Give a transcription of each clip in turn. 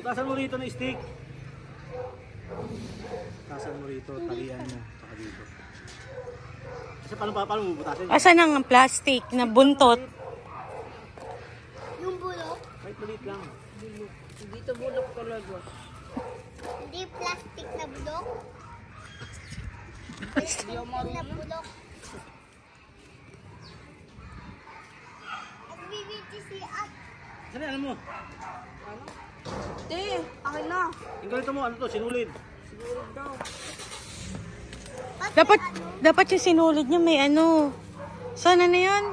Butasan mo rito na stick. Butasan mo rito, talian mo. Saka dito. Kasi paano mo butasan? Asan ang plastic na buntot? Yung bulok? Kahit maliit lang. Bulok. Dito bulok talaga. Hindi plastic na bulok. Plastic na bulok. Nagbibiti si At. Saan alam mo? Te, akin na. Yung ganito mo, ano to? Sinulid. Siguro daw. Dapat yung sinulid niya may ano. Sana na yun?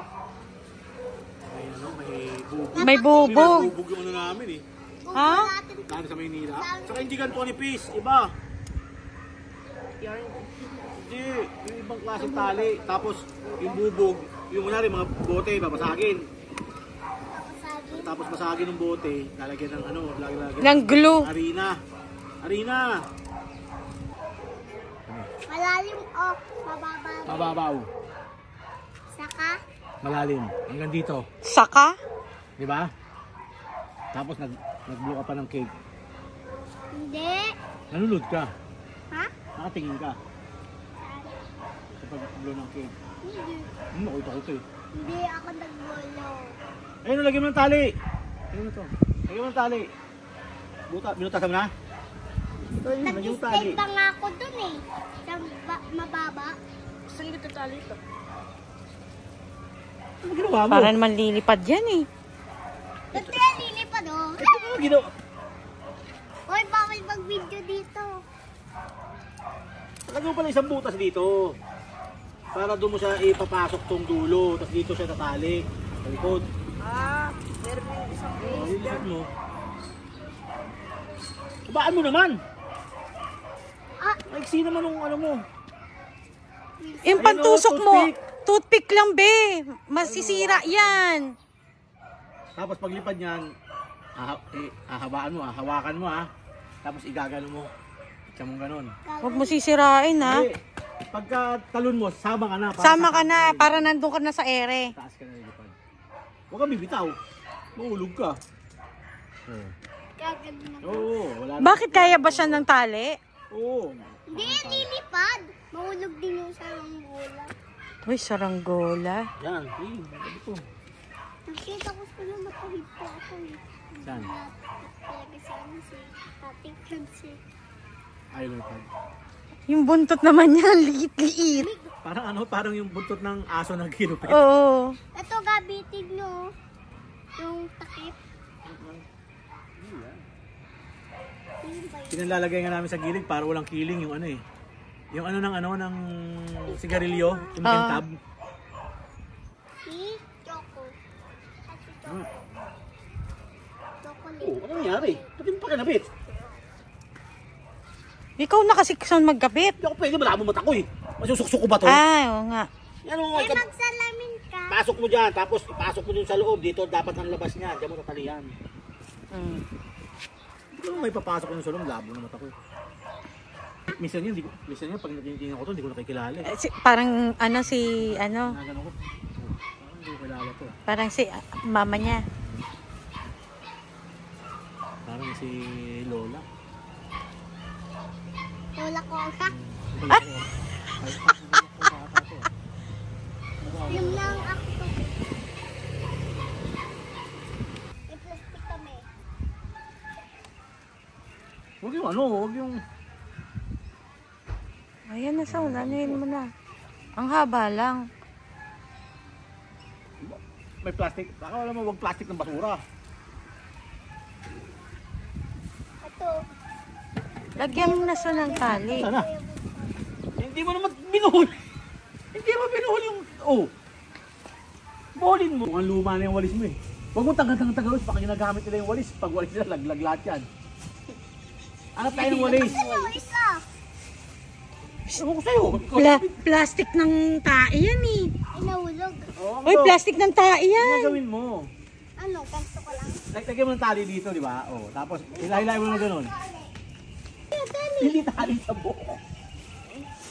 May ano, may bubog. May bubog. May bubog yung ano namin eh. Ha? Lalo sa Maynila. Saka hindi ganito ni Peace, iba. Yarn. Hindi, yung ibang klaseng tali. Tapos yung bubog, yung kunwari mga bote, babasagin. Tapos basagin ng bote, lalagyan ng ano, lalagyan Ng glue. Harina. Harina. Malalim o mababaw. Mababaw. Saka? Malalim. Hanggang dito. Saka? Di ba? Tapos nag-blow ka pa ng cake. Hindi. Nanulod ka. Ha? Nakatingin ka. Sa pag-blow ng cake. Hindi. Nakita ko ito eh. Hindi ako nagbulo. Ayun, lagyan mo ng tali. Ayun na to. Lagyan mo ng tali. Binutasan mo na? Ayun, lagyan mo ng tali. Nag-stay pa nga ako dun eh. Sa mababa. Saan kita tali ito? Ano ginawa mo? Para naman lilipad yan eh. Ba't kaya lilipad oh? Ano ginawa? Hoy, bawal mag-video dito. Lagyan mo pala isang butas dito. Para doon mo siya ipapasok tong dulo. Tapos dito siya tatali. Sa likod. Ah, meron yung isang place. Lilipad mo. Kabaan mo naman. Ah, Maiksi naman yung ano mo. Yung pantusok mo. Toothpick lang be. Masisira yan. Tapos paglipad niyan, hahabaan mo, hawakan mo ha. Tapos igagano mo. Itsa mong ganon. Huwag mo sisirain ha. Hindi. Pagka talon mo, sama ka na. Sama ka na. Para nandun ka na sa ere. Taas ka na lilipad. Huwag kang bibitaw. Mahulog ka. gagawin na. Oo, wala na. Bakit kaya ba siya ng tali? Oo. Hindi, lilipad. Mahulog din yung saranggola. Uy, saranggola. Yan, sabi ko. Nakita ko sila matahid po ako eh. Saan? Talaga sa ano si Ate Clancy. Ayaw lipad. Yung buntot naman niya, liit-liit. Parang ano, parang yung buntot ng aso na ginupit. Oo. Ito gabitig no. Yung takip. Yun ba yun? Pinalalagay nga namin sa gilid para walang kiling yung ano eh. Yung ano ng sigarilyo, yung pintab. Si Choco. At si Choco. Chocolate. Oo, ano nangyari? Ba't yung pakinabit? Ikaw na kasi saan magkapit. Hindi ako pwede, malabo mata ko eh. Masusuksok ko ba to? Ay, oo nga. Yan o, Eh, magsalamin ka. pasok mo dyan, tapos ipasok mo dun sa loob. Dito dapat ang labas niya, diyan mo tatalihan. Hindi ko may papasok ko sa loob, labo na mata ko eh. Minsan yun, pag natingin ko to, hindi ko nakikilala eh. Parang ano si, ano, Nagano ko, parang hindi ko kilala to. parang si mama niya. Parang si Lola. Lola ko ka. Ah! Yung lang ako. May plastic kami. Huwag yung ano, huwag yung... Ayan na sound, ano yun mo na. Ang haba lang. May plastic. Baka wala mo, huwag plastic ng basura. Ito. Lagyan mo na siya ng tali. Sana. Hindi mo naman binuhol. Hindi mo binuhol yung... Oh. Buholin mo. Mukhang luma na yung walis mo eh. Huwag mo tagal-tagal-tagal. Baka ginagamit nila yung walis. Pag walis nila, laglag lahat yan. Hanap tayo ng walis. Ano, isa. Ewan ko sa'yo. Plastic ng tae yan eh. Ay, nahulog. Oh, Uy, plastic ng tae Ano yan. gagawin mo? Ano, ganito ko lang. Lagyan mo ng tali dito, di ba? Oh, tapos hilay-hilay mo na gano'n. Hindi tali sa buhok.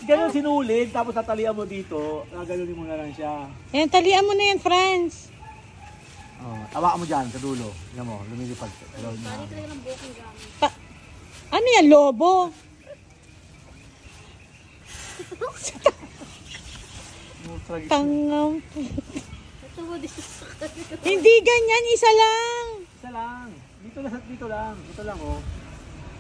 Ganon sinulid, tapos tatalian mo dito. Gaganunin mo na lang siya. Ayan, talian mo na yan, friends. Oh, tawa mo dyan sa dulo. Tingnan mo, lumilipad. Hello, na. Ano yan, lobo? Tangam. Hindi ganyan, isa lang. Isa lang. Dito lang. Dito lang, oh.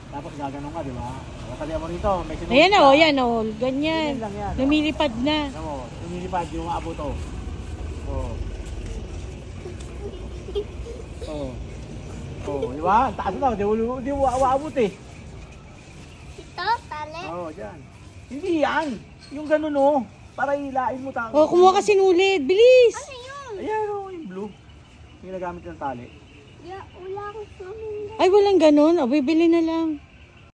Tapos gaganon ka, di ba? O, kaliya mo rito. May sinunod Ayan ka. o, yan o. Ganyan. Ganyan lang yan, oh. Lumilipad na. Tingnan mo, lumilipad yung maabot, oh. Oh. Oh. Oh, di ba? Ang taas na, di mo aabot eh. Ito, tali. Oh, dyan. Hindi yan. Yung ganun, oh. Para hilain mo tao. O, kumuha ka sinulid. Bilis. Ano yun? Ayan, oh, yung blue. Yung nagamit ng tali. Ya, wala akong namin. Ay, walang ganun. O, bibili na lang.